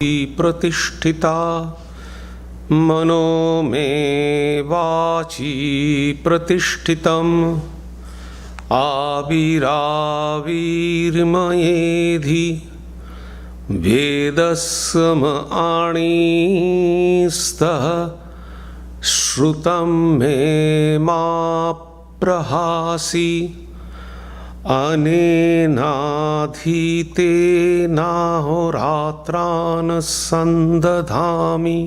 प्रतिष्ठिता मनो मे वाची प्रतिष्ठितम् आविराविर्मयेधि वेदस्म आणीस्तः श्रुतं मे मा प्रहासि अनेनाधीतेनाहोरात्रान् सन्दधामि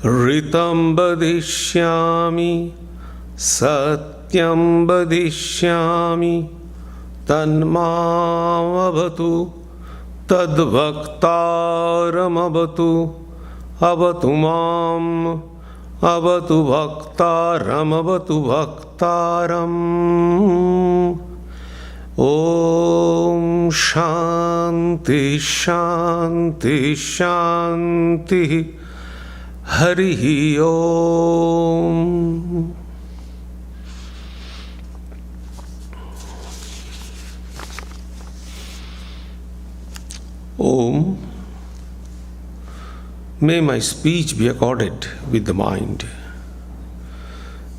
ऋतं वदिष्यामि सत्यं वदिष्यामि तन्मामवतु तद्वक्तारमवतु अवतु माम् अवतु वक्तारमवतु वक्तारम्। ओम शांति शांति शांति हरि ओम। Om. May my speech be accorded with the mind.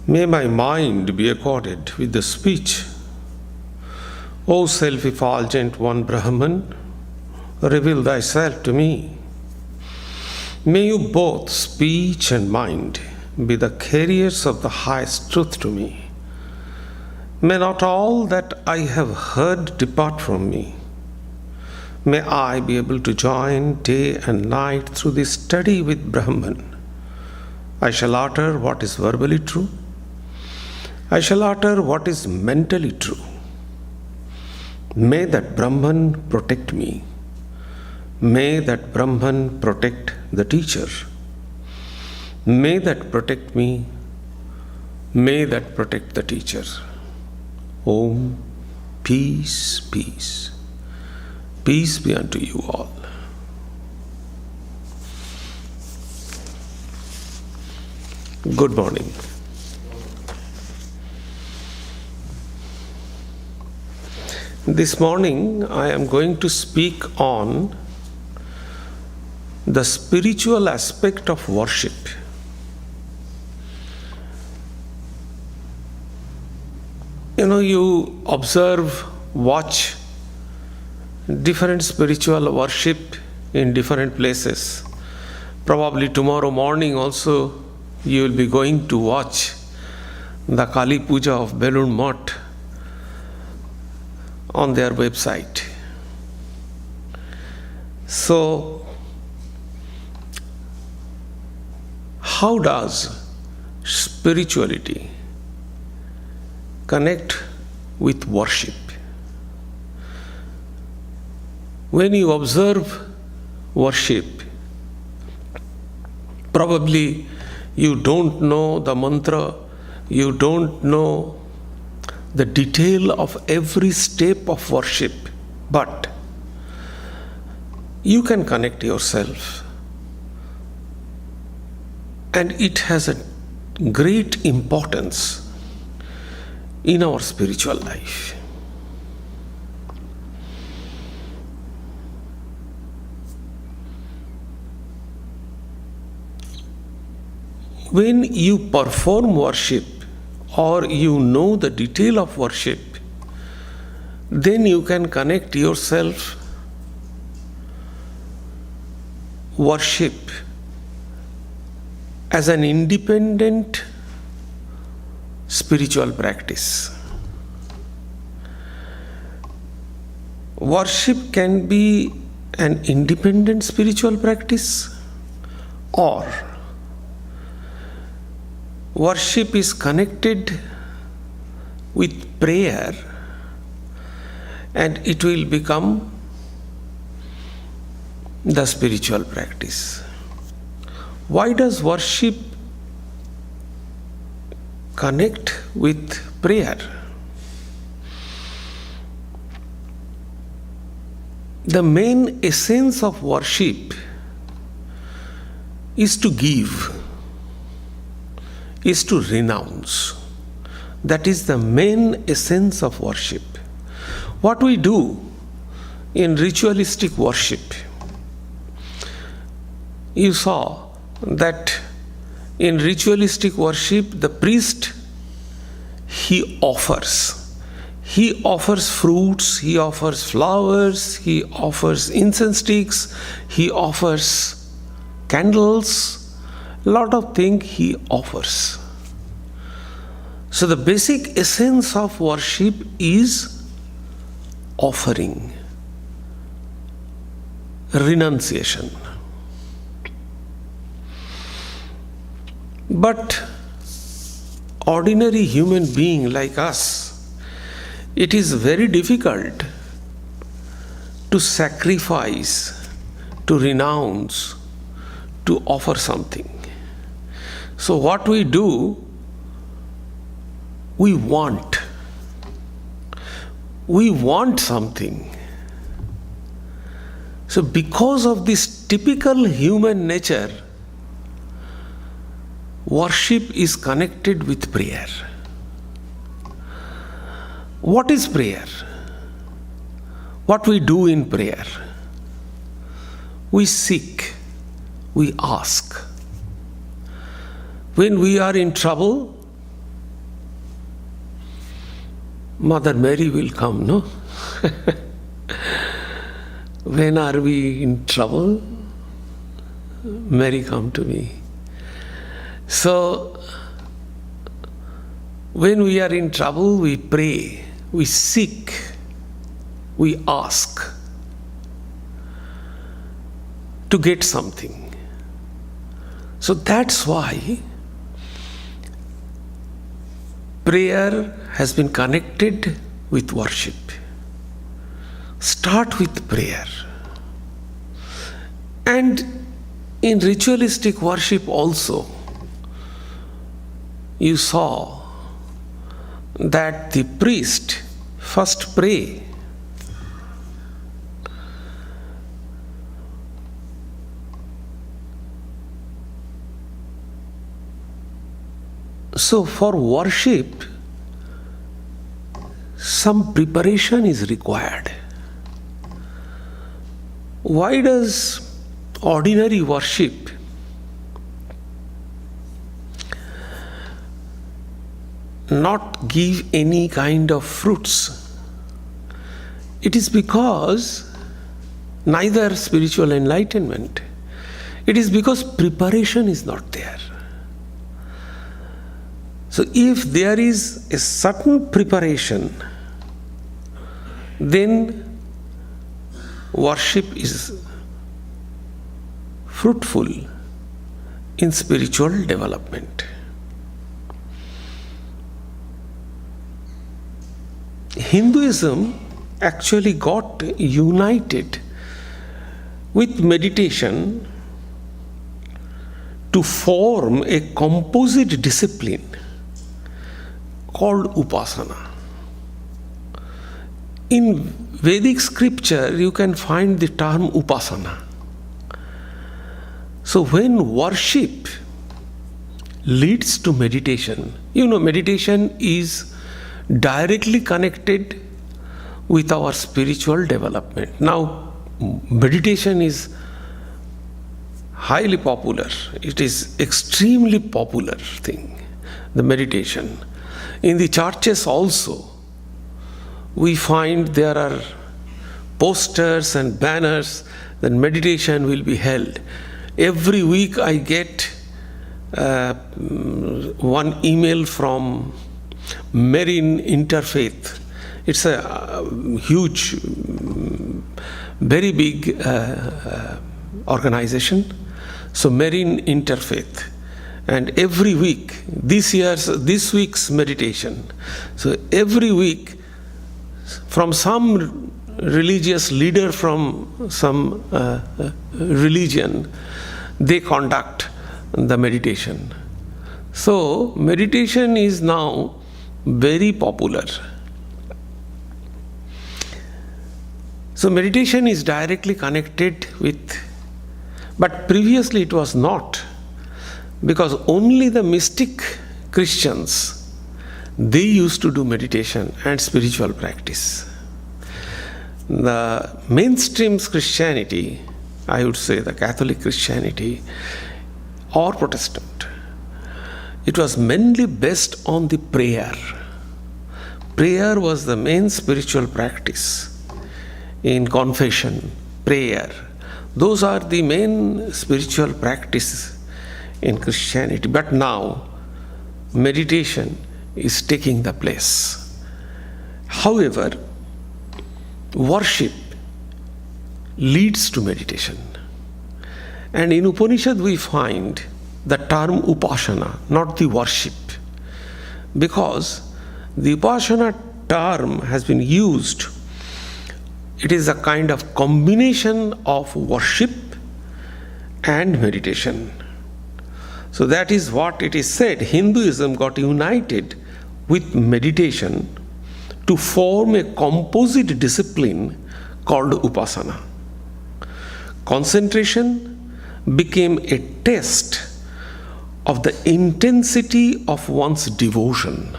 May my mind be accorded with the speech. O self-effulgent one Brahman, reveal thyself to me. May you both, speech and mind, be the carriers of the highest truth to me. May not all that I have heard depart from me. May I be able to join day and night through this study with Brahman. I shall utter what is verbally true. I shall utter what is mentally true. May that Brahman protect me. May that Brahman protect the teacher. May that protect me. May that protect the teacher. Om. Peace, peace. Peace be unto you all. Good morning. This morning I am going to speak on the spiritual aspect of worship. You observe, watch different spiritual worship in different places. Probably tomorrow morning also you will be going to watch the Kali Puja of Belur Math on their website. So, how does spirituality connect with worship? When you observe worship, probably you don't know the mantra, you don't know the detail of every step of worship, but you can connect yourself. And it has a great importance in our spiritual life. When you perform worship or you know the detail of worship, then you can connect yourself. Worship as an independent spiritual practice. Worship can be an independent spiritual practice, or worship is connected with prayer and it will become the spiritual practice. Why does worship connect with prayer? The main essence of worship is to give, is to renounce. That is the main essence of worship. What we do in ritualistic worship, you saw that in ritualistic worship, the priest, he offers. He offers fruits, he offers flowers, he offers incense sticks, he offers candles, lot of things he offers. So the basic essence of worship is offering, renunciation. But ordinary human being like us, it is very difficult to sacrifice, to renounce, to offer something. So what we do, we want something. So because of this typical human nature, worship is connected with prayer. What is prayer? What we do in prayer? We seek, we ask. When we are in trouble, Mother Mary will come, no? When are we in trouble? Mary, come to me. So, when we are in trouble, we pray, we seek, we ask to get something. So that's why prayer has been connected with worship. Start with prayer. And in ritualistic worship also, you saw that the priest first pray. So for worship, some preparation is required. Why does ordinary worship not give any kind of fruits? It is because neither spiritual enlightenment. It is because preparation is not there. So if there is a certain preparation, then worship is fruitful in spiritual development. Hinduism actually got united with meditation to form a composite discipline called upasana. In Vedic scripture, you can find the term upasana. So when worship leads to meditation, meditation is directly connected with our spiritual development. Now, meditation is highly popular. It is extremely popular thing, the meditation. In the churches also, we find there are posters and banners that meditation will be held. Every week I get one email from Marine Interfaith. It's a huge, very big organization. So Marine Interfaith. And every week, this week's meditation. So every week, from some religious leader from some religion, they conduct the meditation. So meditation is now very popular. So meditation is directly connected with, but previously it was not, because only the mystic Christians, they used to do meditation and spiritual practice. The mainstream Christianity I would say the Catholic Christianity or Protestant, it was mainly based on the prayer. Prayer was the main spiritual practice. In confession, prayer, those are the main spiritual practices in Christianity. But now, meditation is taking the place. However, worship leads to meditation. And in Upanishad we find the term upasana, not the worship. Because the upasana term has been used, it is a kind of combination of worship and meditation. So that is what it is said. Hinduism got united with meditation to form a composite discipline called upasana. Concentration became a test of the intensity of one's devotion.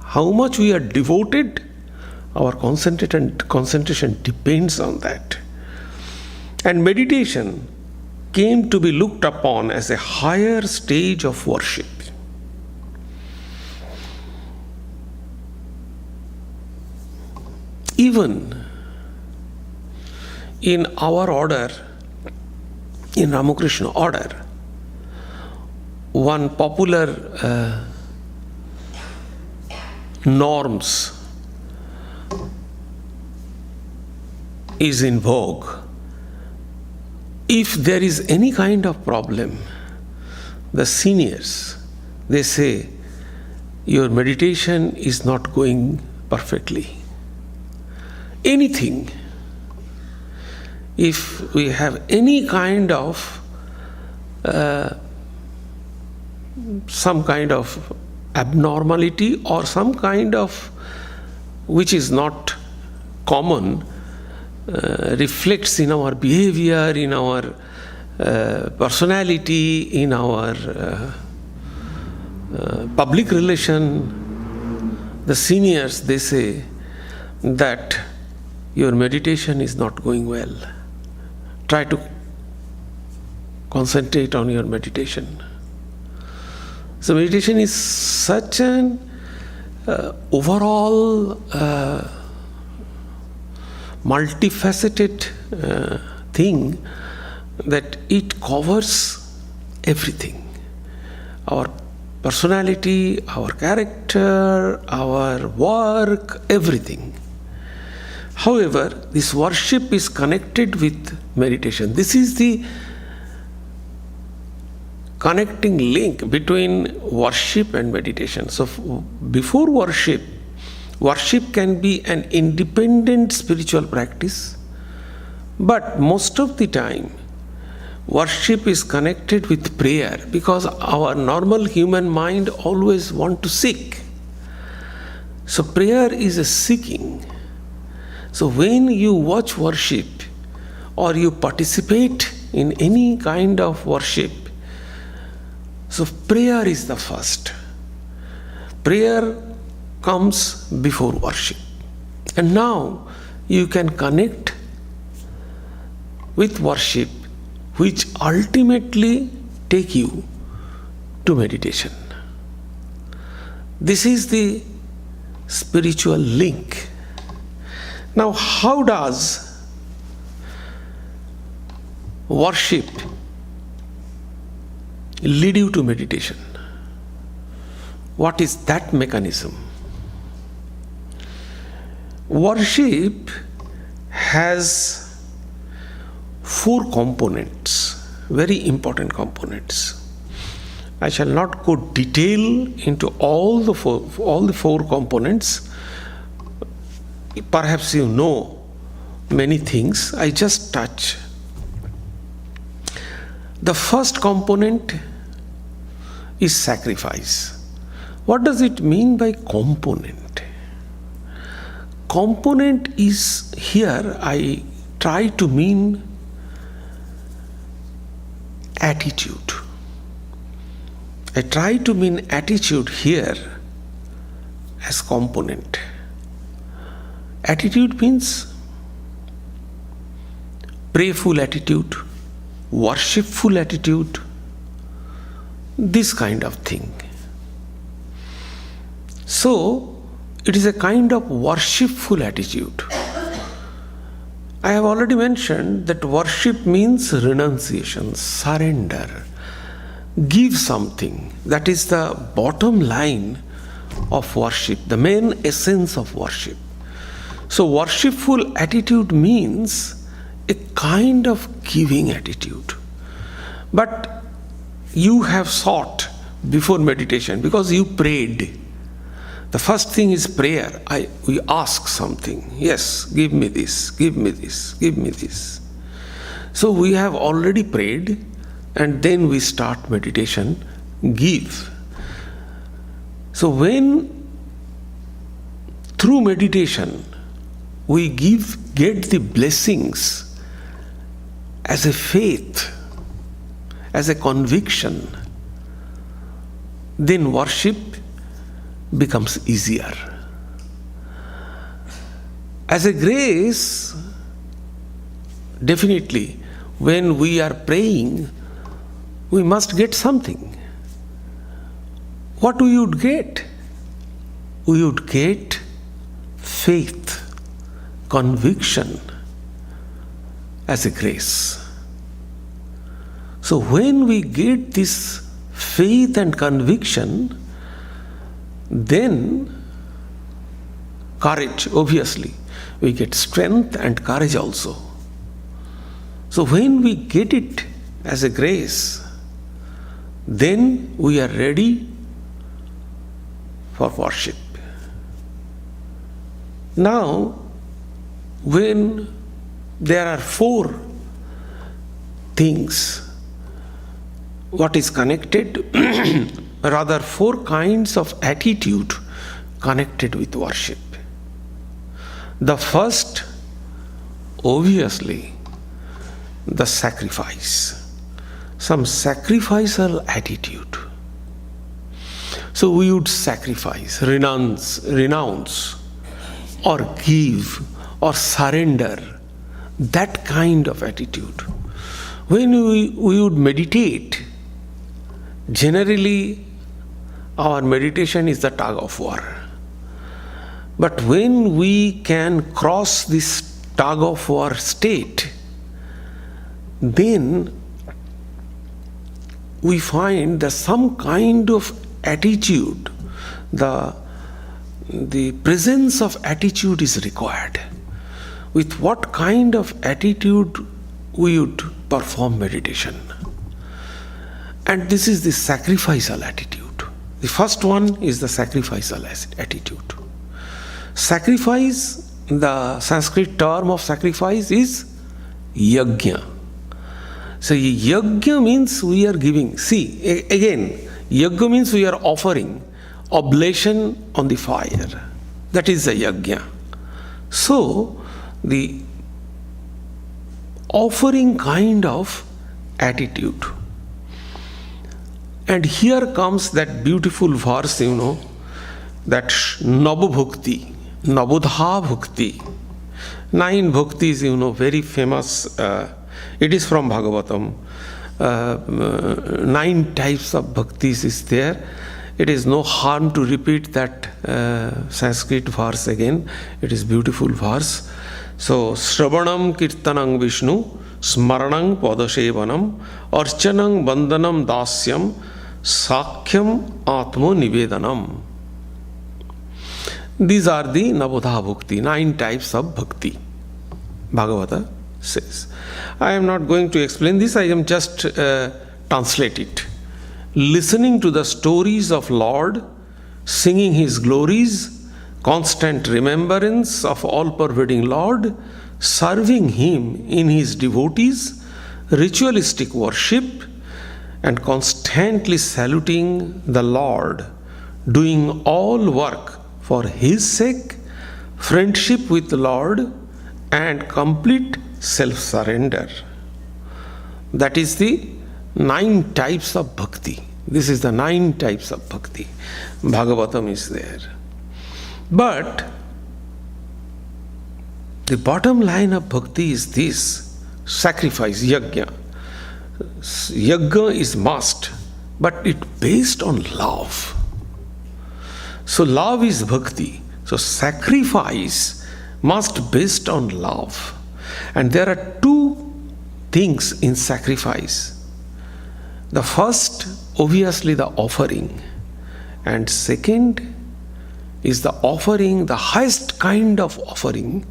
How much we are devoted, our concentration depends on that. And meditation came to be looked upon as a higher stage of worship. Even in our order, in Ramakrishna order, one popular norms is in vogue. If there is any kind of problem, the seniors, they say, your meditation is not going perfectly. Anything. If we have any kind of some kind of abnormality or some kind of which is not common, reflects in our behavior, in our personality, in our public relation, the seniors, they say that your meditation is not going well. Try to concentrate on your meditation. So meditation is such an overall multifaceted thing that it covers everything. Our personality, our character, our work, everything. However, this worship is connected with meditation. This is the connecting link between worship and meditation. So before worship, worship can be an independent spiritual practice, but most of the time, worship is connected with prayer because our normal human mind always wants to seek. So prayer is a seeking. So when you watch worship or you participate in any kind of worship, so prayer is the first. Prayer comes before worship. And now you can connect with worship, which ultimately take you to meditation. This is the spiritual link. Now, how does worship lead you to meditation? What is that mechanism? Worship has 4 components, very important components. I shall not go detail into all the four components. Perhaps you know many things. I just touch. The first component is sacrifice. What does it mean by component? Component is here, I try to mean attitude. I try to mean attitude here as component. Attitude means prayerful attitude, worshipful attitude, this kind of thing. So, it is a kind of worshipful attitude. I have already mentioned that worship means renunciation, surrender, give something. That is the bottom line of worship, the main essence of worship. So worshipful attitude means a kind of giving attitude. But you have sought before meditation because you prayed. The first thing is prayer. We ask something. Yes, give me this, give me this, give me this. So we have already prayed and then we start meditation, give. So when through meditation we get the blessings as a faith, as a conviction, then worship becomes easier. As a grace, definitely, when we are praying, we must get something. What we would get? We would get faith, conviction as a grace. So when we get this faith and conviction, then courage, obviously. We get strength and courage also. So when we get it as a grace, then we are ready for worship. Now, when there are four things, what is connected, rather four kinds of attitude connected with worship. The first, obviously, the sacrifice, some sacrificial attitude. So we would sacrifice, renounce, or give, or surrender, that kind of attitude. When we would meditate, generally our meditation is the tug of war. But when we can cross this tug of war state, then we find that some kind of attitude, the presence of attitude is required. With what kind of attitude we would perform meditation? And this is the sacrificial attitude. The first one is the sacrificial attitude. Sacrifice, the Sanskrit term of sacrifice is yajna. So yajna means we are giving. See, again, yajna means we are offering oblation on the fire. That is the yajna. So, the offering kind of attitude. And here comes that beautiful verse, that Nabobhukti, Nabodha Bhukti. 9 bhuktis, very famous. It is from Bhagavatam. 9 types of bhaktis is there. It is no harm to repeat that Sanskrit verse again. It is beautiful verse. So, Shravanam Kirtanam Vishnu, Smaranam Padasevanam, Archanam Bandhanam Dasyam, Sakhyam Atmo Nivedanam. These are the Nabodha Bhukti, 9 types of bhakti. Bhagavata says. I am not going to explain this, I am just translate it. Listening to the stories of Lord, singing His glories, constant remembrance of all-pervading Lord, serving Him in His devotees, ritualistic worship, and constantly saluting the Lord, doing all work for His sake, friendship with the Lord, and complete self-surrender. That is the 9 types of bhakti. This is the 9 types of bhakti. Bhagavatam is there. But the bottom line of bhakti is this: sacrifice, yajna. Yajna is must, but it based on love. So love is bhakti. So sacrifice must based on love. And there are two things in sacrifice. The first, obviously, the offering. And second is the offering, the highest kind of offering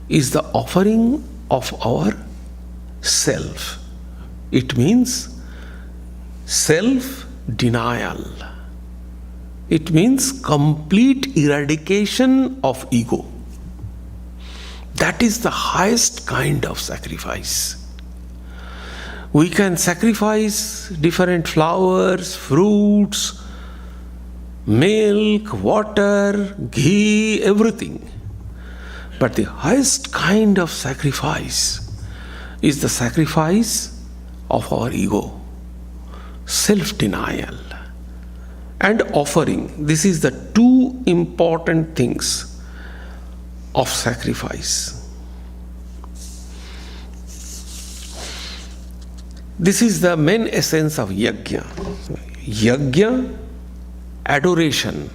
is the offering of our self. It means self-denial. It means complete eradication of ego. That is the highest kind of sacrifice. We can sacrifice different flowers, fruits, milk, water, ghee, everything. But the highest kind of sacrifice is the sacrifice of our ego, self-denial and offering. This is the two important things of sacrifice. This is the main essence of yajna. Yajna, adoration,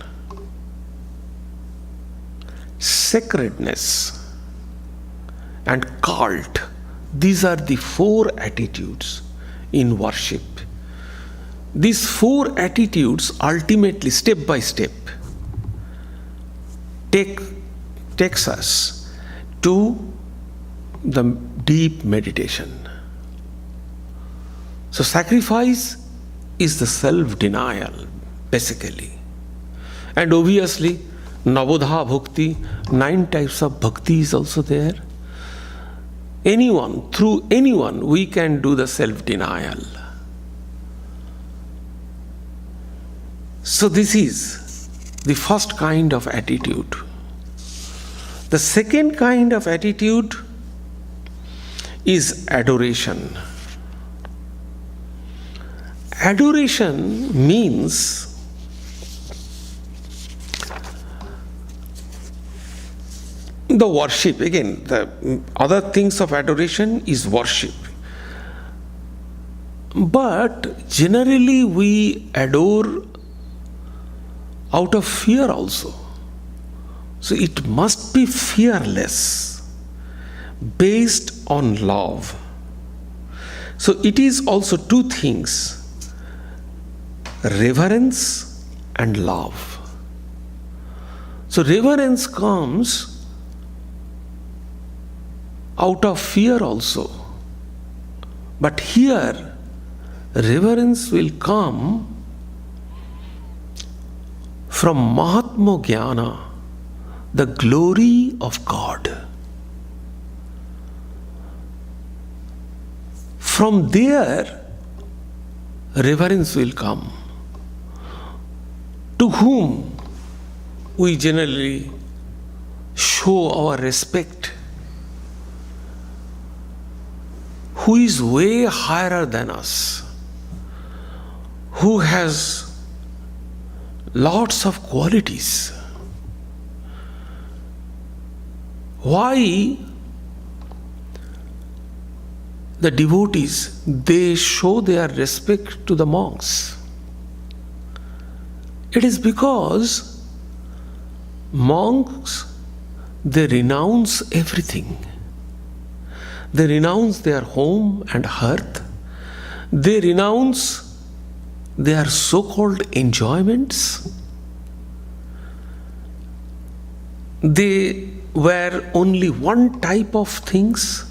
sacredness, and cult. These are the four attitudes in worship. These four attitudes ultimately, step by step, takes us to the deep meditation. So sacrifice is the self-denial, basically. And obviously, Navodha Bhakti, 9 types of bhakti is also there. Through anyone, we can do the self-denial. So this is the first kind of attitude. The second kind of attitude is adoration. Adoration means the worship. Again, the other things of adoration is worship. But generally we adore out of fear also. So it must be fearless, based on love. So it is also two things: reverence and love. So reverence comes out of fear also. But here, reverence will come from Mahatma Jnana, the glory of God. From there, reverence will come. To whom we generally show our respect, who is way higher than us, who has lots of qualities. Why the devotees, they show their respect to the monks? It is because monks, they renounce everything. They renounce their home and hearth. They renounce their so-called enjoyments. They wear only one type of things.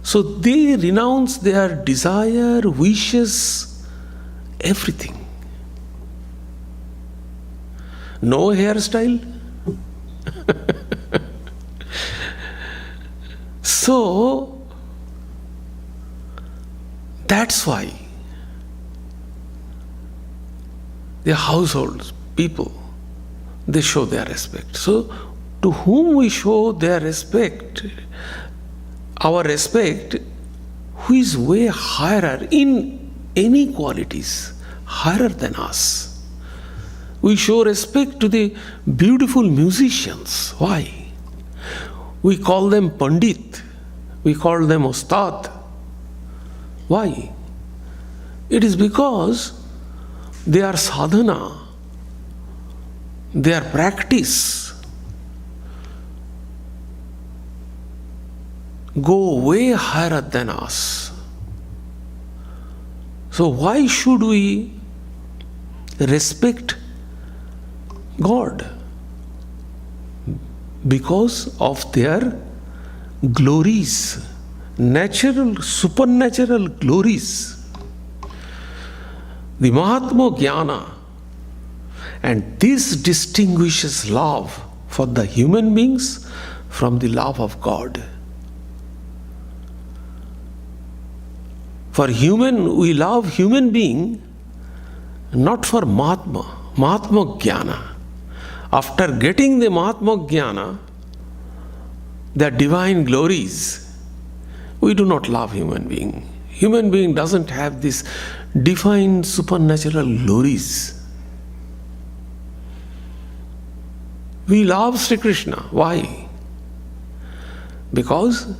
So they renounce their desire, wishes, everything. No hairstyle. So that's why the households, people, they show their respect. So to whom we show their respect, our respect, who is way higher in any qualities, higher than us. We show respect to the beautiful musicians. Why? We call them Pandit. we call them Ustad. Why? It is because their sadhana, their practice go way higher than us. So why should we respect God? Because of their glories, natural, supernatural glories. The Mahatma Jnana, and this distinguishes love for the human beings from the love of God. For human, we love human being not for Mahatma Jnana. After getting the Mahatma Jnana, the divine glories, we do not love human being. Human being doesn't have this divine supernatural glories. We love Sri Krishna. Why? Because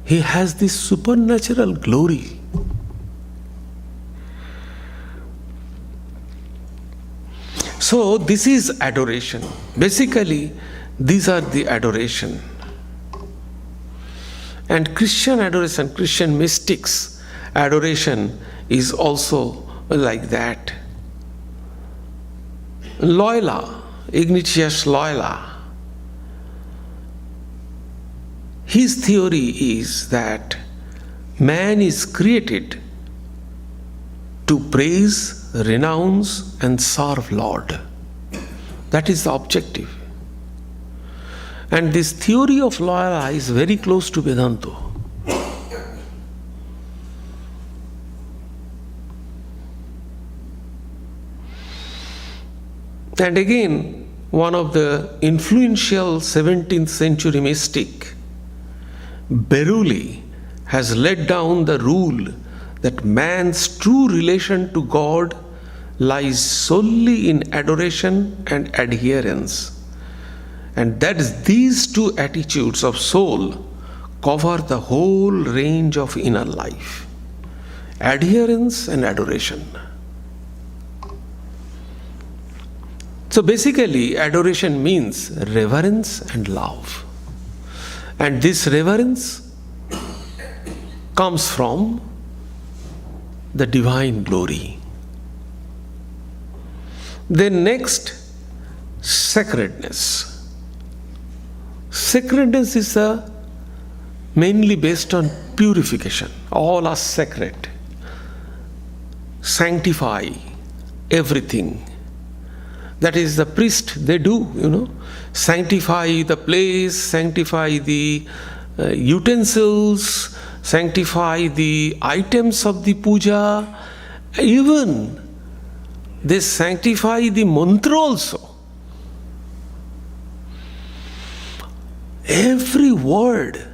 he has this supernatural glory. So this is adoration. Basically, these are the adoration. And Christian adoration, Christian mystics adoration is also like that. Loyola, Ignatius Loyola, his theory is that man is created to praise, renounce and serve Lord. That is the objective. And this theory of Loyola is very close to Vedanta. And again, one of the influential 17th century mystic, Berkeley, has laid down the rule that man's true relation to God lies solely in adoration and adherence. And that is these two attitudes of soul cover the whole range of inner life. Adherence and adoration. So basically, adoration means reverence and love. And this reverence comes from the divine glory. Then next, sacredness. Sacredness is mainly based on purification. All are sacred. Sanctify everything. That is the priest, they do, sanctify the place, sanctify the utensils, sanctify the items of the puja, even they sanctify the mantra also. Every word.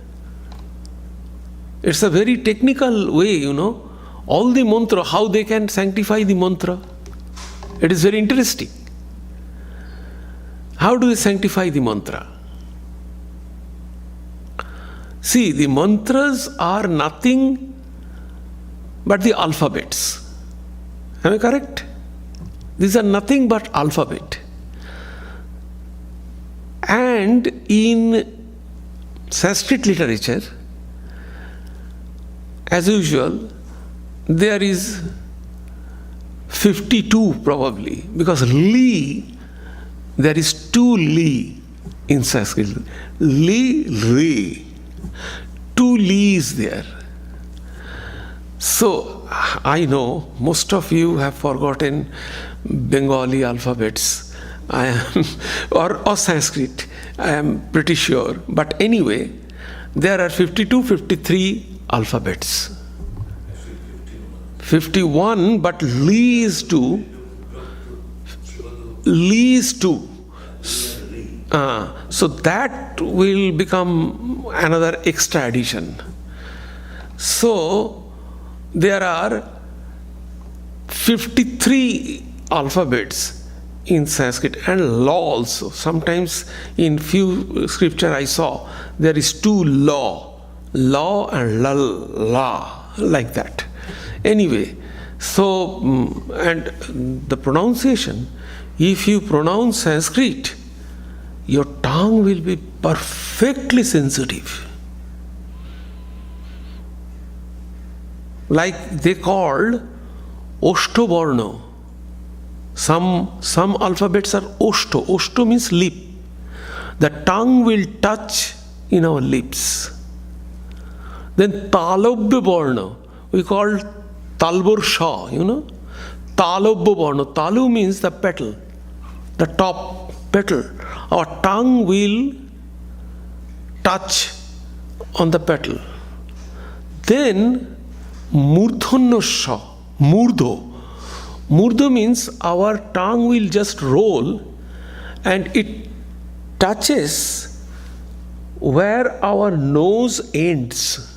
It's a very technical way, all the mantra, how they can sanctify the mantra. It is very interesting. How do we sanctify the mantra? See, the mantras are nothing but the alphabets. Am I correct? These are nothing but alphabet. And in Sanskrit literature, as usual, there is 52 probably, because li, there is 2 li in Sanskrit. Li, re. 2 li is there. So, I know most of you have forgotten Bengali alphabets. I am, or Sanskrit, I am pretty sure. But anyway, there are 52, 53 alphabets. 51, but li is 2. Li is 2. So that will become another extra addition. So there are 53 alphabets in Sanskrit and law also. Sometimes in few scripture I saw there is 2 law law and la, like that. Anyway, so, and the pronunciation, if you pronounce Sanskrit, your tongue will be perfectly sensitive. Like they called Oshtoborno. Some alphabets are Oshto. Oshto means lip. The tongue will touch in our lips. Then Talobya Borno, we call Talbur Shah, Talobya Borno. Talu means the petal, the top petal. Our tongue will touch on the petal. Then Murdhanya Shah, Murdho. Murdho means our tongue will just roll and it touches where our nose ends.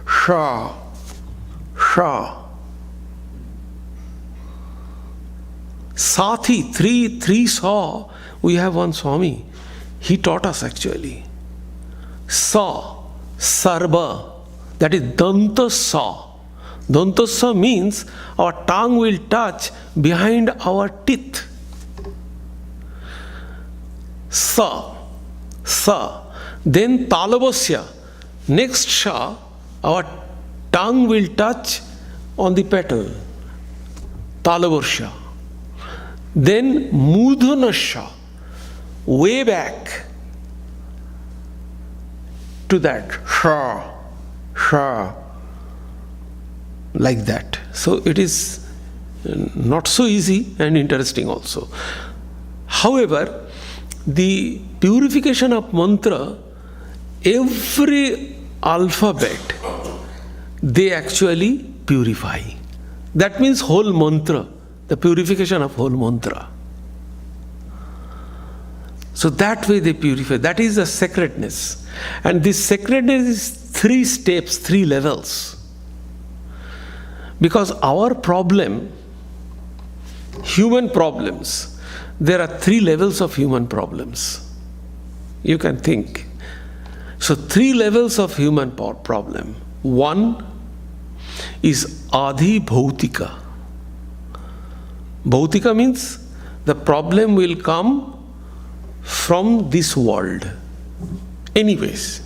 Sha, sha. Sati, three saw. We have one Swami. He taught us actually. Sa, sarba. That is danta sa. Danta sa means our tongue will touch behind our teeth. Sa, sa. Then talabasya. Next sha, our tongue will touch on the petal. Talabasya. Then mudhanasya. Way back to that. Sha, sha. Like that. So it is not so easy and interesting also. However, the purification of mantra, every alphabet, they actually purify. That means whole mantra, the purification of whole mantra. So that way they purify. That is the sacredness. And this sacredness is 3 steps, 3 levels. Because our problem, human problems, there are 3 levels of human problems. You can think. So 3 levels of human problem. 1 is Adi Bhautika. Bhautika means the problem will come from this world. Anyways,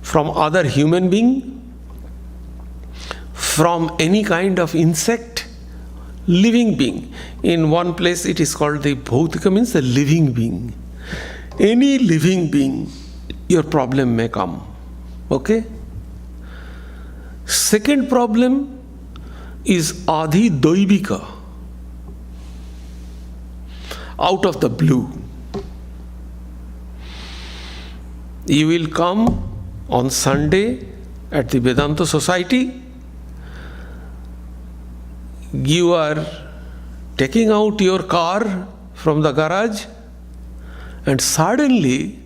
from other human being, from any kind of insect, living being. In one place it is called the Bhautika, means the living being. Any living being, your problem may come. Okay? Second problem is Adi Daivika. Out of the blue. You will come on Sunday at the Vedanta Society. You are taking out your car from the garage and suddenly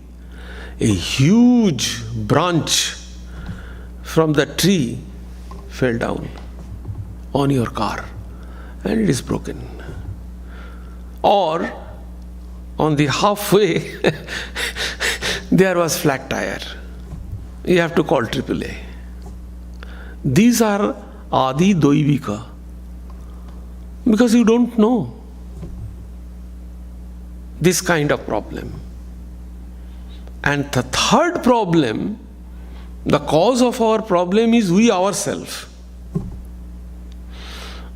a huge branch from the tree fell down on your car and it is broken. Or on the halfway there was flat tire. You have to call AAA. These are Adi Daivika. Because you don't know this kind of problem. And the third problem, the cause of our problem is we ourselves.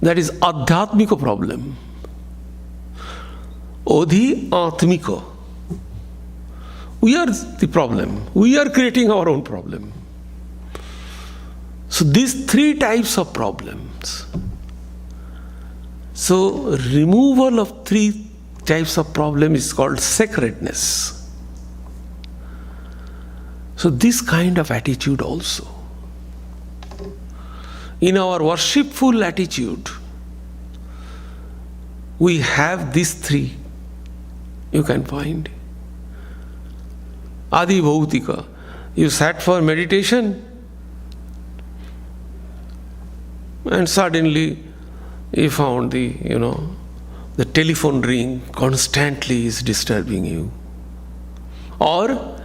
That is Adhyatmika problem. Odhi Atmika. We are the problem. We are creating our own problem. So these 3 types of problems. So removal of 3 types of problem is called sacredness. So this kind of attitude also. In our worshipful attitude, we have these 3. You can find. Adi Bhautika. You sat for meditation and suddenly you found the telephone ring constantly is disturbing you. Or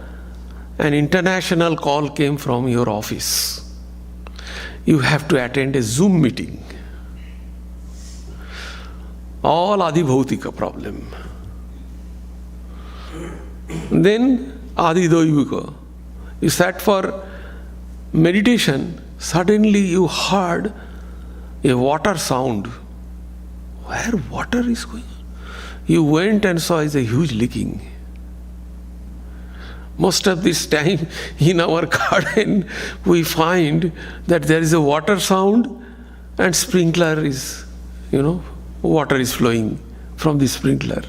an international call came from your office. You have to attend a Zoom meeting. All Adi Bhautika problem. Then Adi Doivika. You sat for meditation, suddenly you heard a water sound. Where water is going on? You went and saw it's a huge leaking. Most of this time in our garden, we find that there is a water sound and sprinkler is, water is flowing from the sprinkler.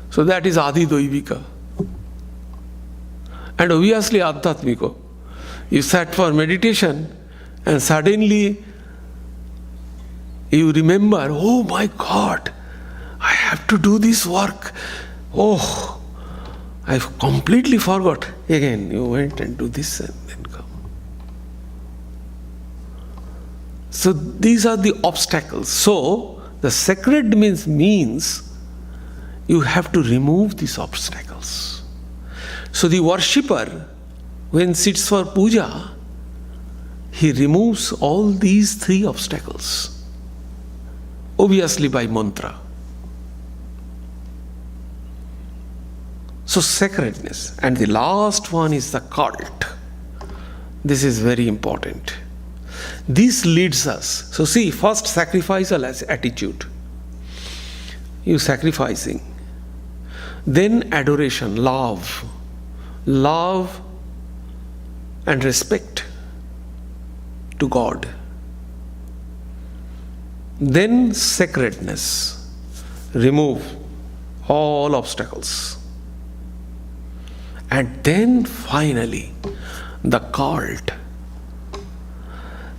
So that is Adi Doivika. And obviously Adhyatmiko. You sat for meditation and suddenly you remember, oh my God, I have to do this work. Oh, I've completely forgot. Again, you went and do this and then come. So these are the obstacles. So the sacred means you have to remove these obstacles. So the worshipper, when sits for puja, he removes all these three obstacles. Obviously by mantra. So sacredness. And the last one is the cult. This is very important. This leads us. So see, first sacrificial attitude. You sacrificing. Then adoration, love. Love and respect to God. Then sacredness. Remove all obstacles. And then finally, the cult.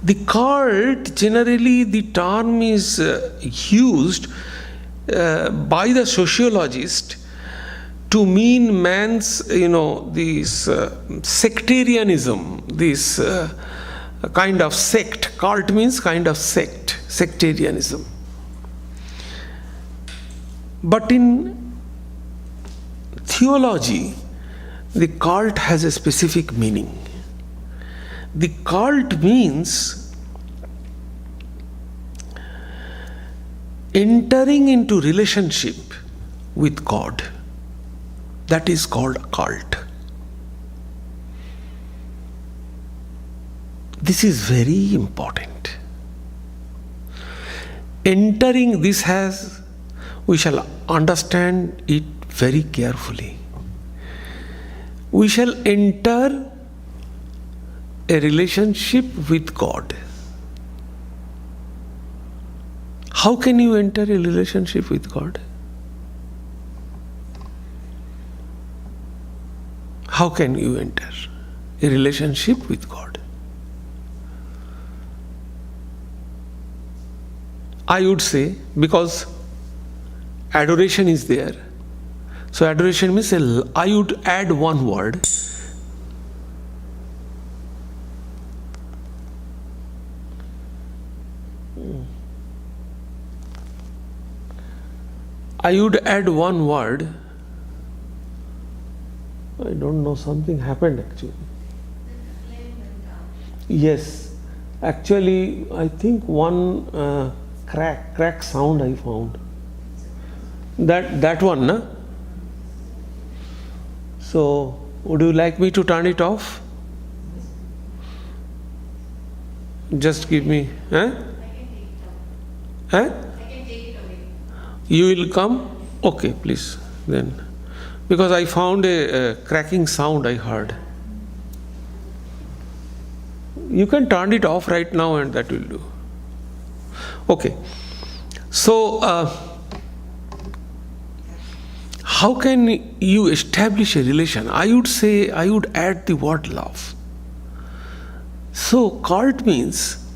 The cult, generally the term is used by the sociologist to mean man's, this sectarianism, this kind of sect. Cult means kind of sect, sectarianism. But in theology, the cult has a specific meaning. The cult means entering into relationship with God. That is called a cult. This is very important. Entering this we shall understand it very carefully. We shall enter a relationship with God. How can you enter a relationship with God? How can you enter a relationship with God? I would say, because adoration is there. So adoration means, I would add one word. I would add one word. I don't know, something happened actually. Yes, actually I think one crack sound I found. That one, na? So, would you like me to turn it off? Just give me, I can take it away. I can take it away. You will come? Okay, please, then. Because I found a cracking sound I heard. You can turn it off right now and that will do. Okay. So, how can you establish a relation? I would say, I would add the word love. So, cult means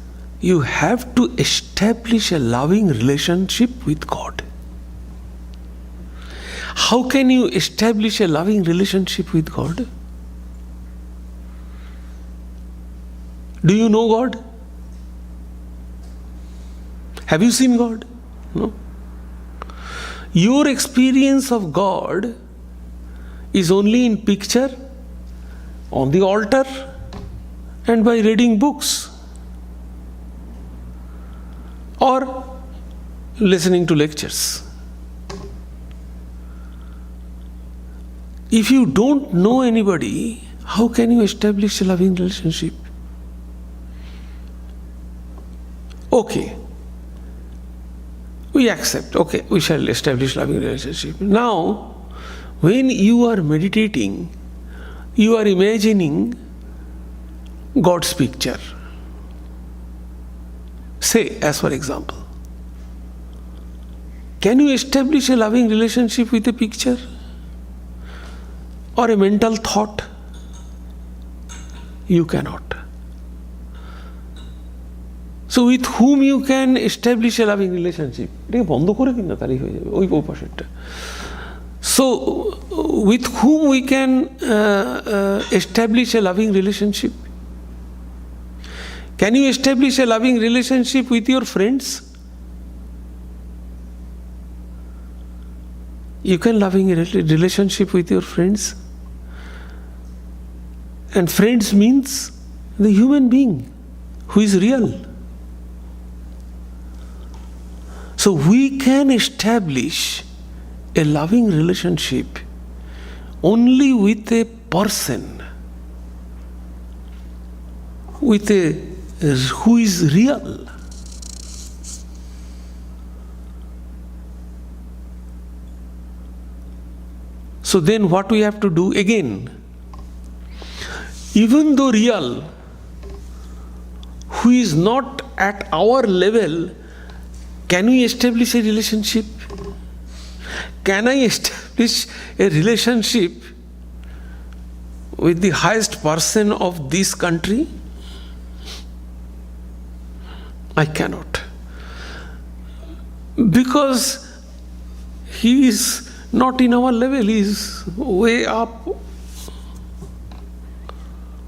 you have to establish a loving relationship with God. How can you establish a loving relationship with God? Do you know God? Have you seen God? No. Your experience of God is only in picture on the altar and by reading books or listening to lectures. If you don't know anybody, how can you establish a loving relationship? Okay, we accept, okay, we shall establish loving relationship. Now, when you are meditating, you are imagining God's picture. Say, as for example, can you establish a loving relationship with a picture or a mental thought? You cannot. So with whom you can establish a loving relationship? So with whom we can establish a loving relationship? Can you establish a loving relationship with your friends? You can loving a relationship with your friends. And friends means the human being who is real. So we can establish a loving relationship only with a person, with a who is real. So then what we have to do again, even though real, who is not at our level, can we establish a relationship? Can I establish a relationship with the highest person of this country? I cannot. Because he is not in our level, he is way up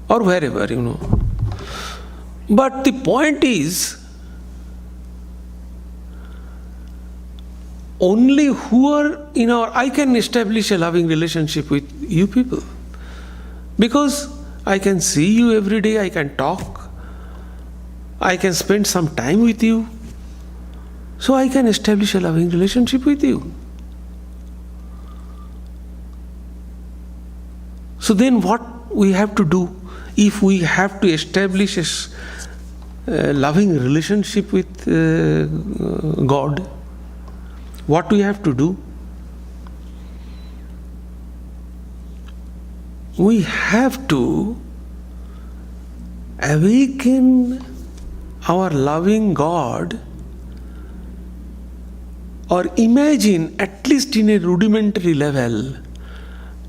or wherever, But the point is, only who are in our, I can establish a loving relationship with you people. Because I can see you every day, I can talk, I can spend some time with you. So I can establish a loving relationship with you. So then what we have to do, if we have to establish a loving relationship with God, what we have to do? We have to awaken our loving God, or imagine, at least in a rudimentary level,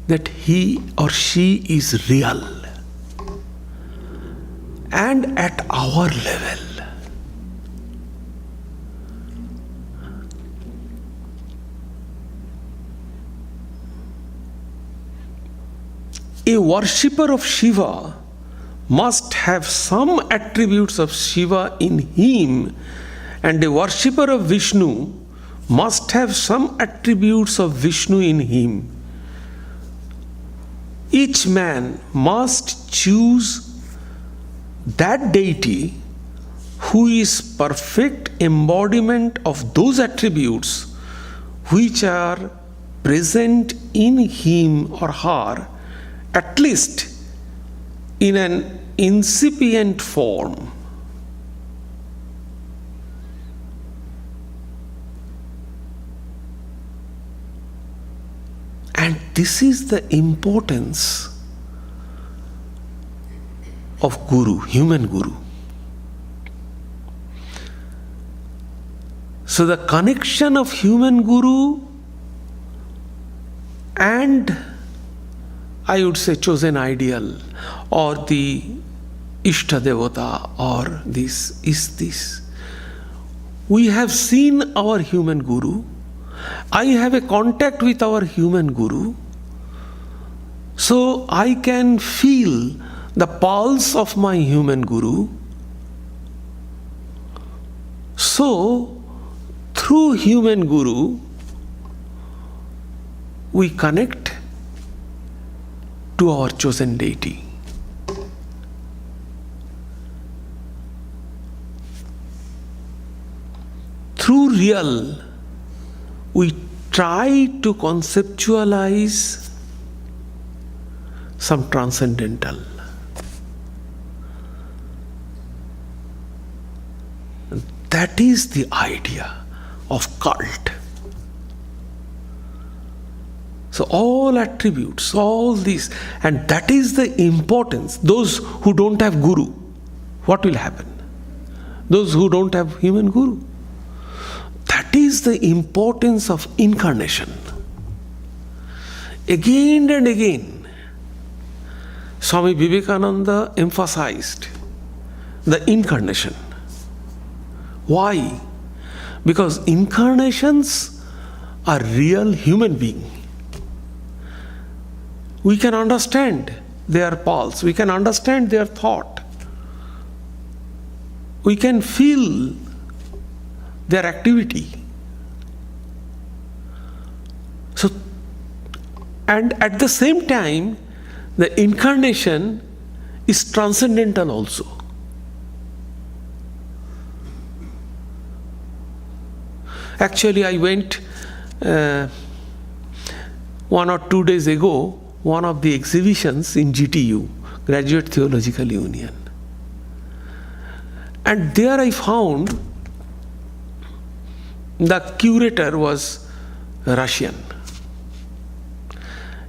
that he or she is real and at our level. A worshipper of Shiva must have some attributes of Shiva in him, and a worshipper of Vishnu must have some attributes of Vishnu in him. Each man must choose that deity who is perfect embodiment of those attributes which are present in him or her, at least in an incipient form. And this is the importance of Guru, human Guru. So the connection of human Guru and, I would say, chosen ideal or the Ishta Devata or this is this. We have seen our human Guru. I have a contact with our human Guru. So I can feel the pulse of my human Guru. So through human Guru, we connect to our chosen deity. too real, we try to conceptualize some transcendental. That is the idea of cult. So all attributes, all these, and that is the importance. Those who don't have guru, what will happen? Those who don't have human guru. That is the importance of incarnation. Again and again, Swami Vivekananda emphasized the incarnation. Why? Because incarnations are real human beings. We can understand their pulse, we can understand their thought, we can feel their activity. So, and at the same time, the incarnation is transcendental also. Actually, I went 1 or 2 days ago, one of the exhibitions in GTU, Graduate Theological Union. And there I found the curator was Russian.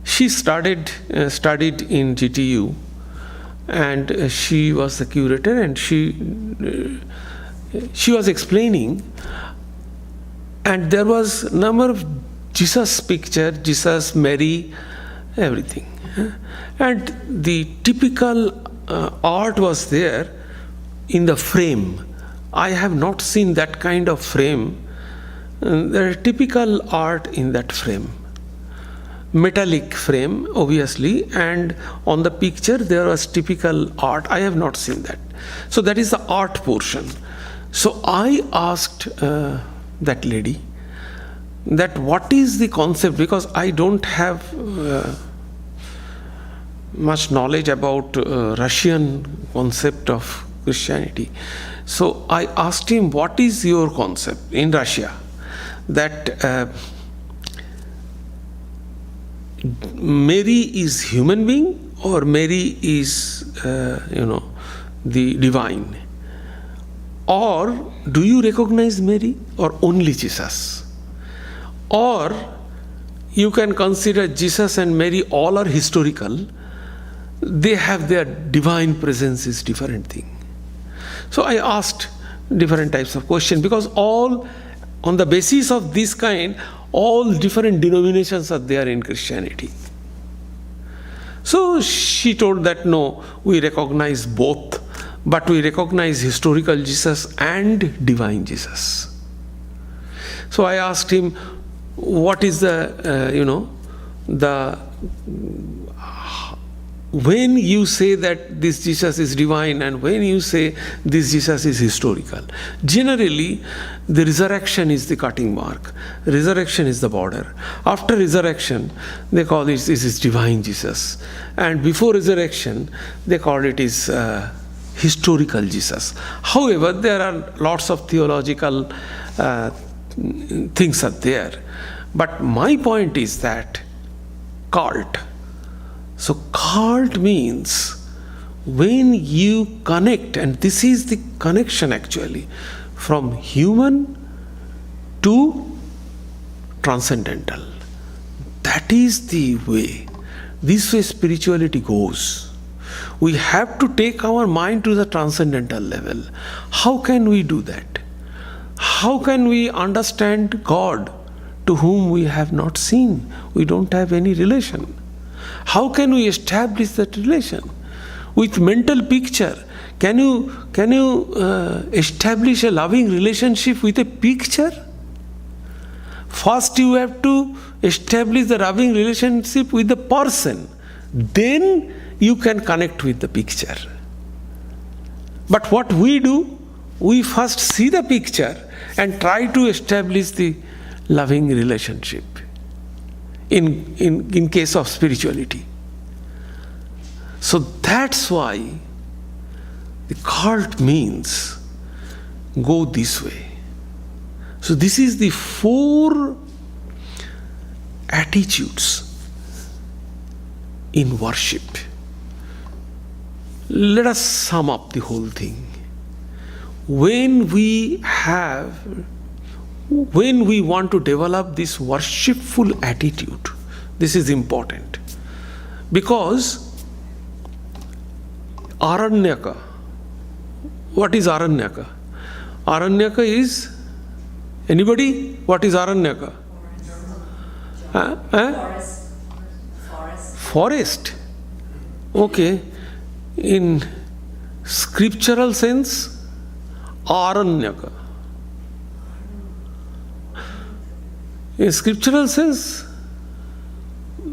She studied in GTU, and she was the curator, and she was explaining, and there was a number of Jesus picture, Jesus, Mary, everything. And the typical art was there in the frame. I have not seen that kind of frame. There is typical art in that frame. Metallic frame, obviously, and on the picture there was typical art. I have not seen that. So that is the art portion. So I asked that lady that what is the concept, because I don't have much knowledge about Russian concept of Christianity. So I asked him, what is your concept in Russia? That Mary is human being, or Mary is the divine? Or do you recognize Mary, or only Jesus? Or you can consider Jesus and Mary all are historical. They have their divine presence is different thing. So I asked different types of questions, because all on the basis of this kind, all different denominations are there in Christianity. So she told that no, we recognize both, but we recognize historical Jesus and divine Jesus. So I asked him, what is when you say that this Jesus is divine and when you say this Jesus is historical? Generally, the resurrection is the cutting mark. Resurrection is the border. After resurrection, they call it, this is divine Jesus. And before resurrection, they call it is historical Jesus. However, there are lots of theological things are there. But my point is that cult. So cult means when you connect, and this is the connection actually, from human to transcendental. That is the way. This way spirituality goes. We have to take our mind to the transcendental level. How can we do that? How can we understand God to whom we have not seen? We don't have any relation. How can we establish that relation? With mental picture, can you establish a loving relationship with a picture? First you have to establish the loving relationship with the person. Then you can connect with the picture. But what we do, we first see the picture and try to establish the loving relationship in case of spirituality. So that's why the cult means go this way. So this is the 4 attitudes in worship. Let us sum up the whole thing. When we want to develop this worshipful attitude, this is important. Because Aranyaka, what is Aranyaka? Aranyaka is, anybody? What is Aranyaka? Forest. Okay. In scriptural sense, Aranyaka. In scriptural sense,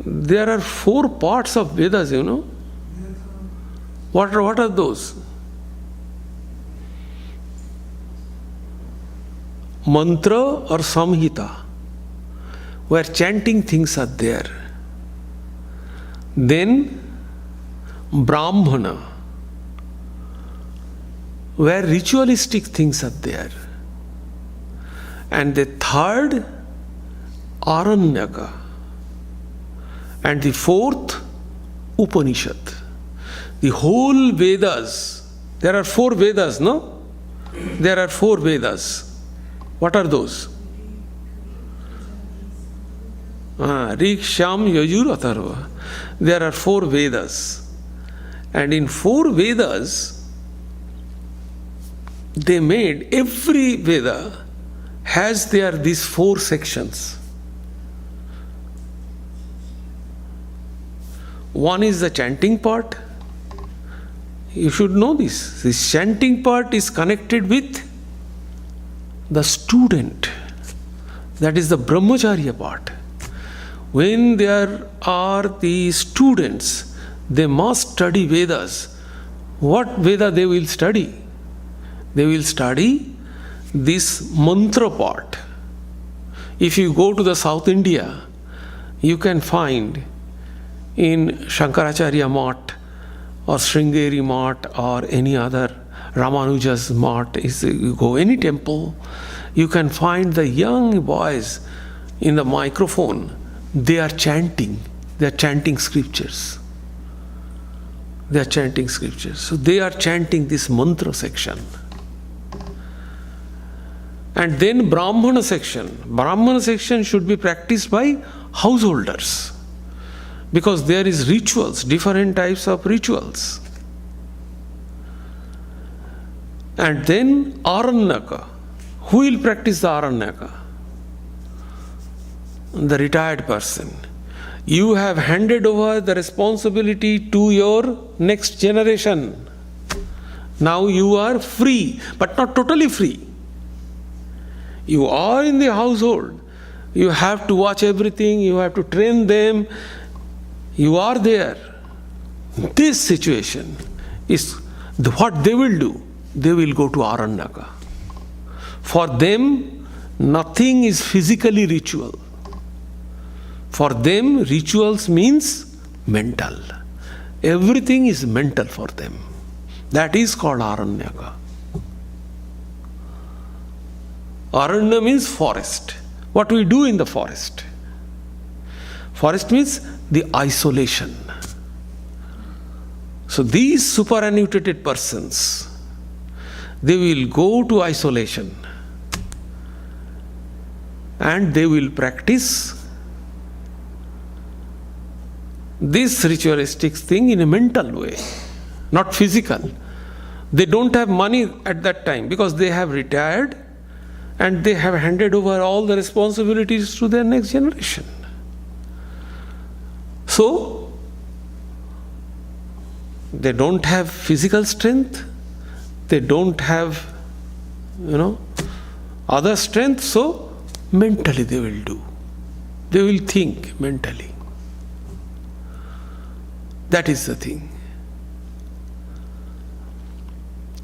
there are 4 parts of Vedas, you know. What are those? Mantra or Samhita, where chanting things are there. Then Brahmana, where ritualistic things are there. And the third, Aranyaka. And the 4th, Upanishad. The whole Vedas, there are 4 Vedas, no? There are 4 Vedas. What are those? Rig, Sham, Yajur, Atharva. There are 4 Vedas. And in 4 Vedas, they made, every Veda has these 4 sections. One is the chanting part. You should know this. This chanting part is connected with the student. That is the brahmacharya part. When there are the students, they must study Vedas. What Veda they will study? They will study this mantra part. If you go to the South India, you can find in Shankaracharya Math or Sringeri Math or any other Ramanuja's Math, you go any temple, you can find the young boys in the microphone. They are chanting. They are chanting scriptures. They are chanting scriptures. So they are chanting this mantra section. And then Brahmana section. Brahmana section should be practiced by householders. Because there is rituals, different types of rituals. And then Aranyaka. Who will practice the Aranyaka? The retired person. You have handed over the responsibility to your next generation. Now you are free, but not totally free. You are in the household. You have to watch everything, you have to train them. You are there. This situation is what they will do. They will go to Aranyaka. For them, nothing is physically ritual. For them, rituals means mental. Everything is mental for them. That is called Aranyaka. Aranya means forest. What we do in the forest? Forest means the isolation. So these superannuated persons, they will go to isolation and they will practice this ritualistic thing in a mental way, not physical. They don't have money at that time because they have retired and they have handed over all the responsibilities to their next generation. So, they don't have physical strength, they don't have, other strength, so mentally they will do. They will think mentally. That is the thing.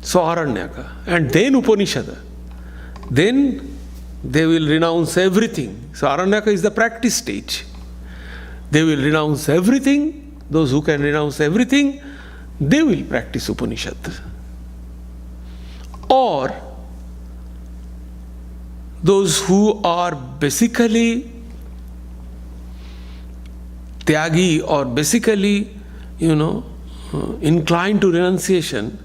So Aranyaka. And then Upanishad. Then they will renounce everything. So Aranyaka is the practice stage. They will renounce everything. Those who can renounce everything, they will practice Upanishad. Or those who are basically tyagi or basically, inclined to renunciation,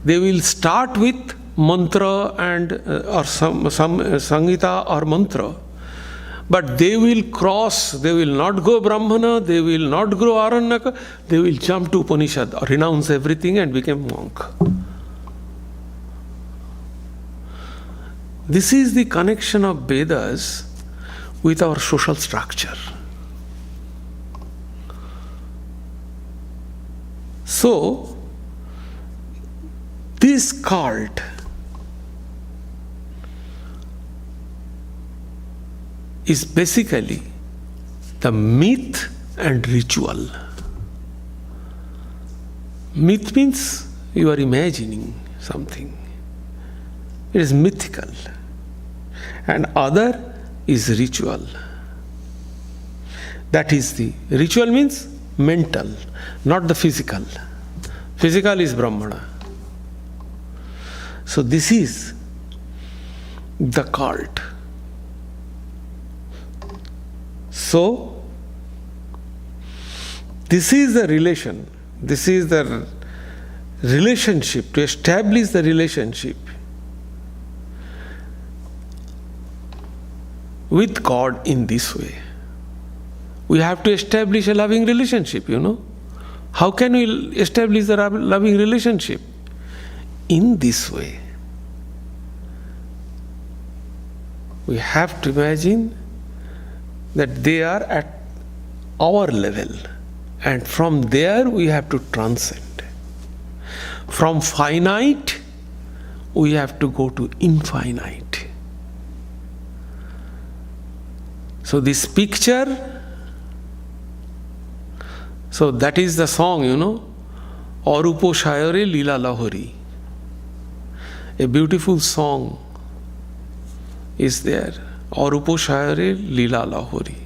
they will start with mantra and or some Sangita or mantra, but they will not go Brahmana, they will not go Aranyaka, they will jump to Upanishad, renounce everything and become monk. This is the connection of Vedas with our social structure. So, this cult is basically the myth and ritual. Myth means you are imagining something. It is mythical. And other is ritual. That is the ritual means mental, not the physical. Physical is Brahmana. So this is the cult. So this is the relation. This is the relationship, to establish the relationship with God in this way. We have to establish a loving relationship, How can we establish a loving relationship? In this way. We have to imagine that they are at our level, and from there we have to transcend. From finite, we have to go to infinite. So this picture, so that is the song, Arupo Shayare Lila Lahori. A beautiful song is there. Arupo Shayare Lila Lahori.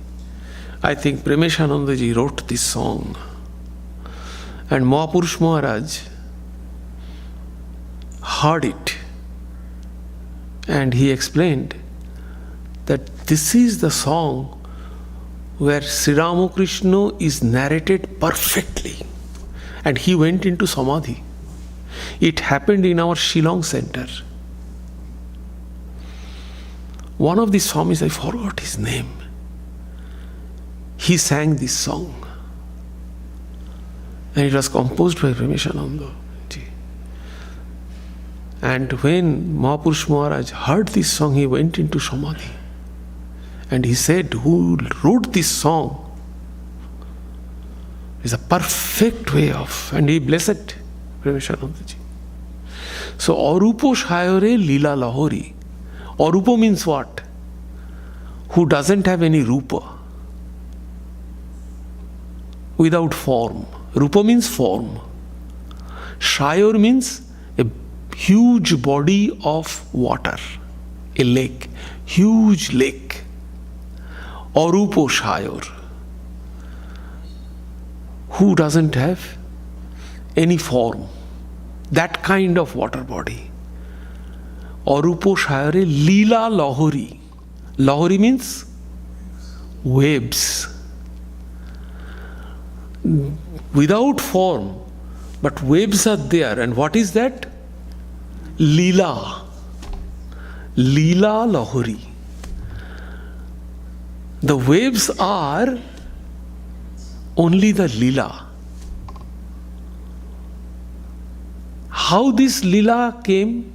I think Premeshanandaji wrote this song. And Mahapurush Maharaj heard it. And he explained that this is the song where Sri Ramakrishna is narrated perfectly. And he went into Samadhi. It happened in our Shillong center. One of the Swamis, I forgot his name, he sang this song. And it was composed by Premeshananda ji. And when Mahapurush Maharaj heard this song, he went into Samadhi. And he said, who wrote this song is a perfect way of, and he blessed Premeshananda ji. So, Arupo Shayare Lila Lahori. Arupo means what? Who doesn't have any rupa. Without form. Rupa means form. Shayur means a huge body of water. A lake. Huge lake. Arupo Shayur. Who doesn't have any form. That kind of water body. Arupo Shayare Lila Lahori. Lahori means waves. Without form, but waves are there. And what is that? Leela. Leela Lahori. The waves are only the Leela. How this Leela came?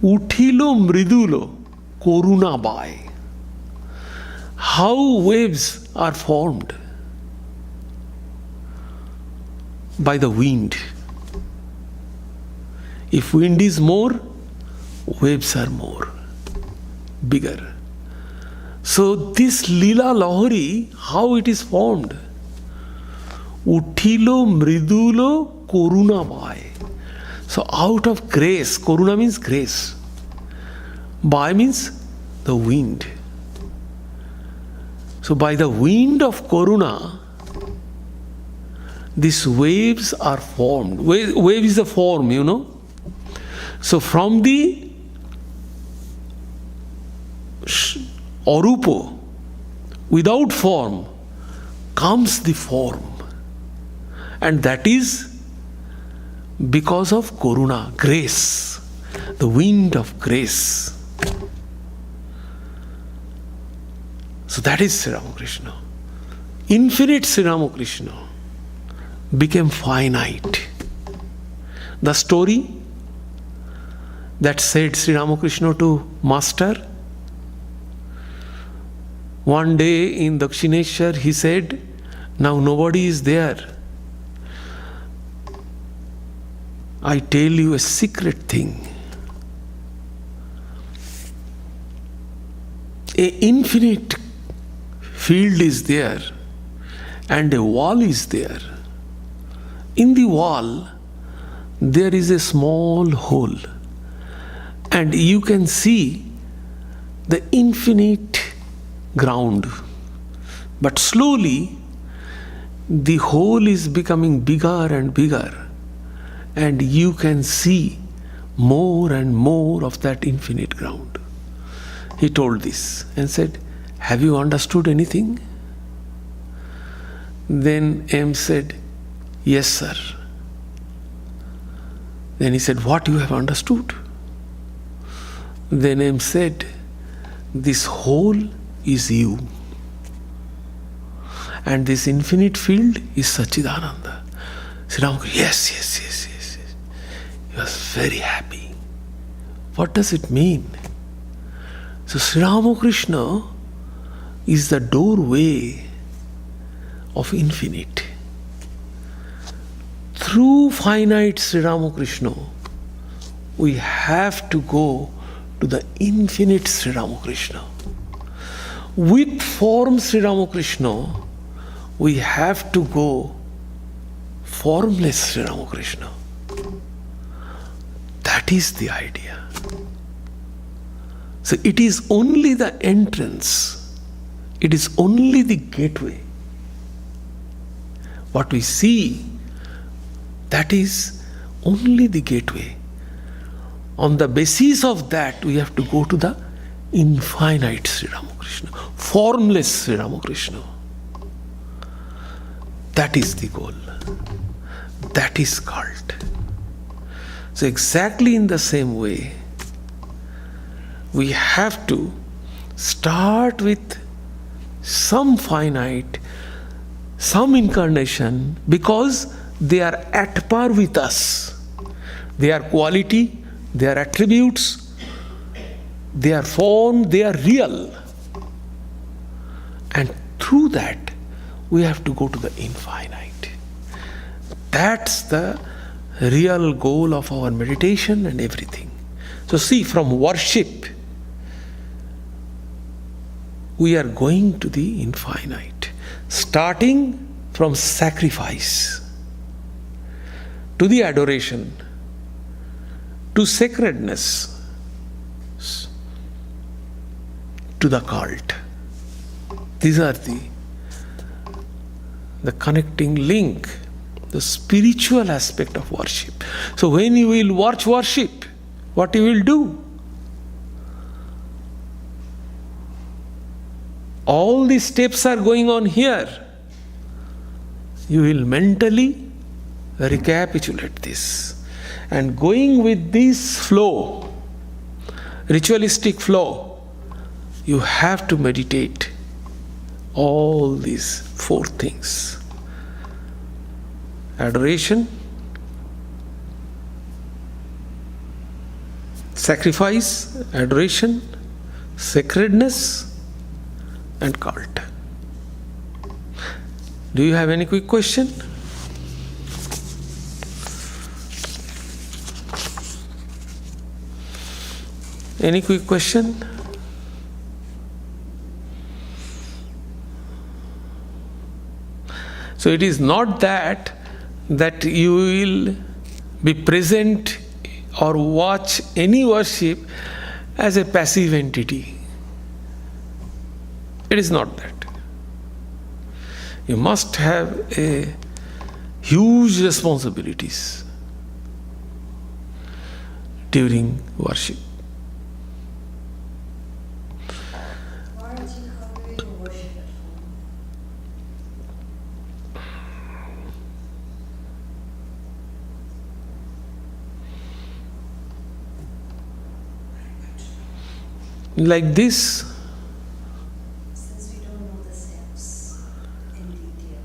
Uthilo mridulo koruna bai. How waves are formed? By the wind. If wind is more, waves are more, bigger. So this Leela Lahori, how it is formed? Uthilo mridulo koruna bai. So out of grace, koruna means grace. Bai means the wind. So by the wind of koruna, these waves are formed. Wave is a form, So from the Arupo, without form, comes the form. And that is because of Karuna, grace, the wind of grace. So that is Sri Ramakrishna. Infinite Sri Ramakrishna became finite. The story that said Sri Ramakrishna to Master, one day in Dakshineshwar he said, now nobody is there. I tell you a secret thing. A infinite field is there and a wall is there. In the wall there is a small hole and you can see the infinite ground. But slowly the hole is becoming bigger and bigger and you can see more and more of that infinite ground. He told this and said, have you understood anything? Then M said, yes, sir. Then he said, what you have understood? Then M said, this whole is you. And this infinite field is Satchidananda. Sri Ramakrishna, yes. He was very happy. What does it mean? So Sri Ramakrishna is the doorway of infinite. Through finite Sri Ramakrishna, we have to go to the infinite Sri Ramakrishna. With form Sri Ramakrishna, we have to go formless Sri Ramakrishna. That is the idea. So it is only the entrance. It is only the gateway. What we see, that is only the gateway. On the basis of that, we have to go to the infinite Sri Ramakrishna, formless Sri Ramakrishna. That is the goal. That is cult. So exactly in the same way, we have to start with some finite, some incarnation, because they are at par with us. Their quality, their attributes, their form, they are real. And through that, we have to go to the infinite. That's the real goal of our meditation and everything. So see, from worship, we are going to the infinite, starting from sacrifice to the adoration, to sacredness, to the cult. These are the connecting link, the spiritual aspect of worship. So when you will watch worship, what you will do? All these steps are going on here. You will mentally recapitulate this. And going with this flow, ritualistic flow, you have to meditate all these four things. Adoration, sacrifice, adoration, sacredness, and cult. Do you have any quick question? Any quick question? So it is not that you will be present or watch any worship as a passive entity. It is not that. You must have a huge responsibilities during worship. like this. Since we don't know the steps in detail.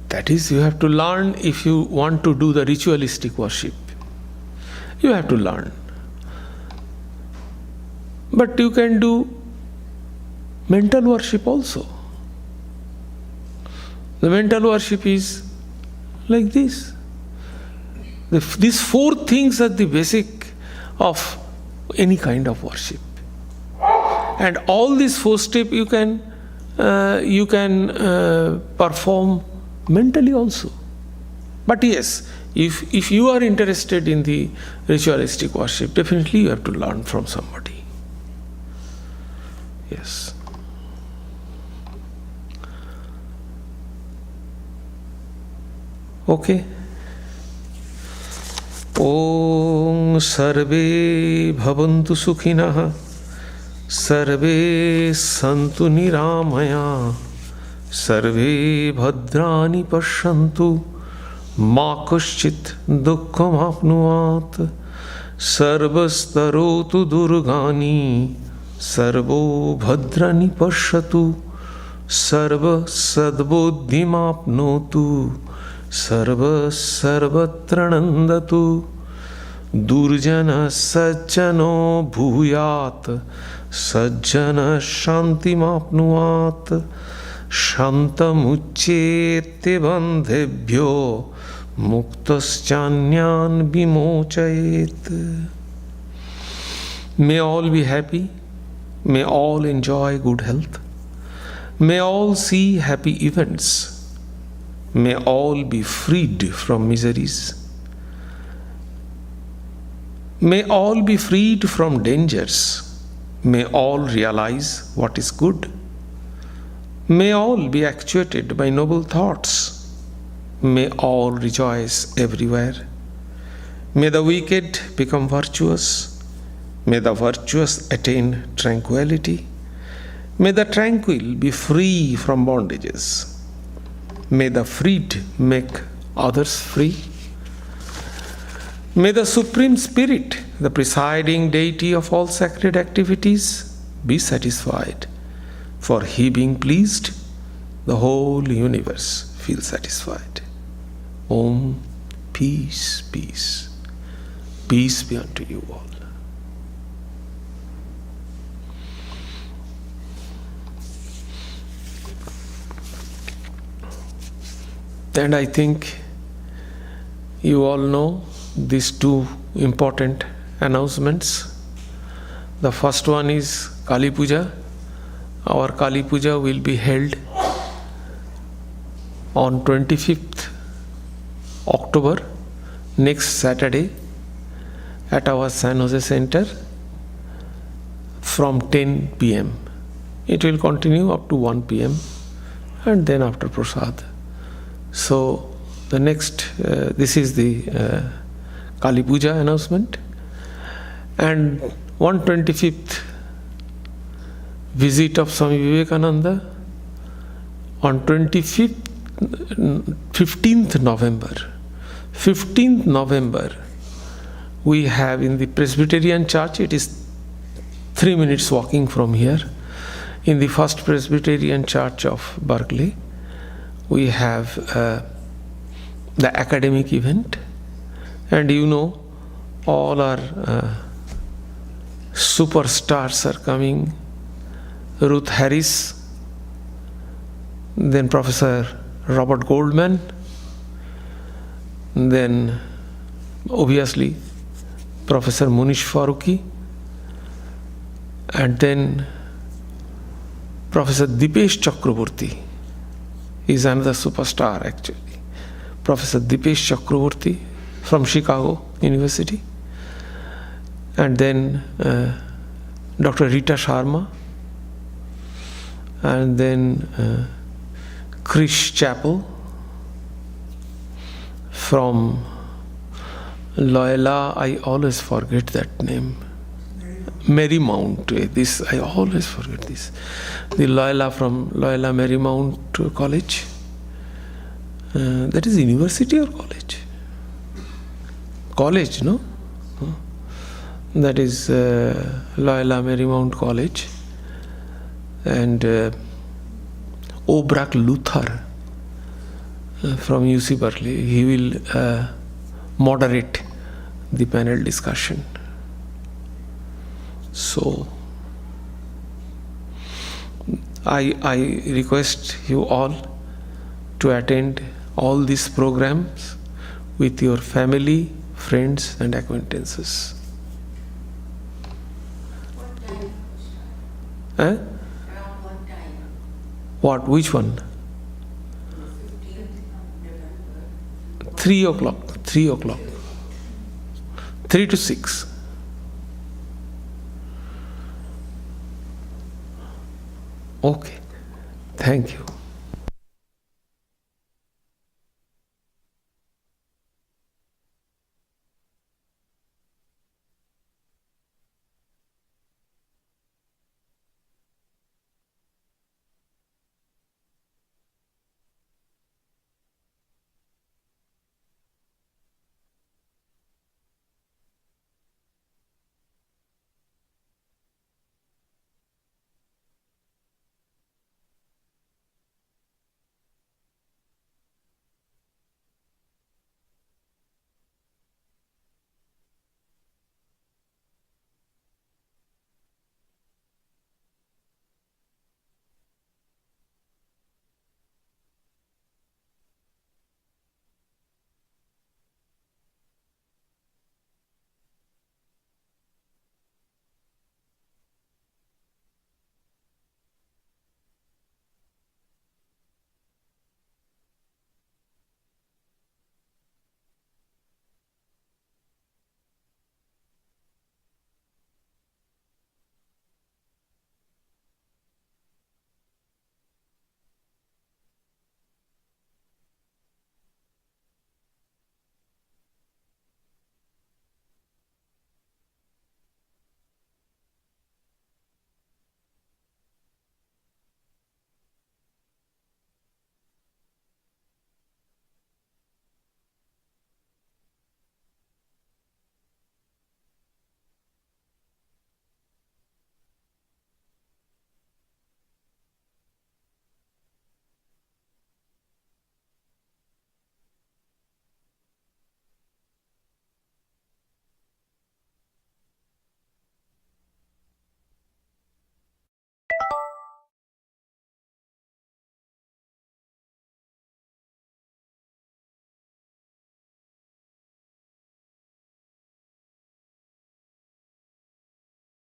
That is, you have to learn if you want to do the ritualistic worship. You have to learn. But you can do mental worship also. The mental worship is like this. These four things are the basic of any kind of worship. And all these four steps you can perform mentally also. But yes, if you are interested in the ritualistic worship, definitely you have to learn from somebody. Yes. Okay. Om Sarve Bhavantu Sukhinah Sarve Santu Niramaya Sarve Bhadrani Pashyantu Ma Kaschit Dukkham Apnuat Sarvastarotu Durgani Sarvo Bhadrani Pashyatu Sarva Sadbuddhim Apnotu Sarva Sarvatranandatu Durjana Sajjano Bhuyat Sajjana Shantimapnuat Shantamucchete Bandhebhyo Muktaschanyan Vimochayet. May all be happy. May all enjoy good health. May all see happy events. May all be freed from miseries. May all be freed from dangers. May all realize what is good. May all be actuated by noble thoughts. May all rejoice everywhere. May the wicked become virtuous. May the virtuous attain tranquility. May the tranquil be free from bondages. May the freed make others free. May the Supreme Spirit, the presiding deity of all sacred activities, be satisfied. For He being pleased, the whole universe feels satisfied. Om, peace, peace. Peace be unto you all. And I think you all know these two important announcements. The first one is Kali Puja. Our Kali Puja will be held on 25th October, next Saturday, at our San Jose Center from 10 p.m. It will continue up to 1 p.m. and then after Prasad. So the next, this is the Kali Puja announcement, and 125th visit of Swami Vivekananda on 15th November. 15th November we have in the Presbyterian Church, it is 3 minutes walking from here, in the First Presbyterian Church of Berkeley. We have the academic event, and you know all our superstars are coming. Ruth Harris, then Professor Robert Goldman, then obviously Professor Munish Faruqi, and then Professor Dipesh Chakraborty is another superstar actually. Professor Dipesh Chakraborty from Chicago University, and then Dr. Rita Sharma, and then Krish Chappell from Loyola. I always forget that name. Marymount. This I always forget this. The Loyola from Loyola Marymount College. That is university or college? College, no? that is Loyola Marymount College, and Obrak Luther from UC Berkeley. He will moderate the panel discussion. So I request you all to attend all these programs with your family, friends and acquaintances. What time? Eh? Around what time? What? Which one? 15th November. 3 o'clock. 3 o'clock. 3 to 6. Okay. Thank you.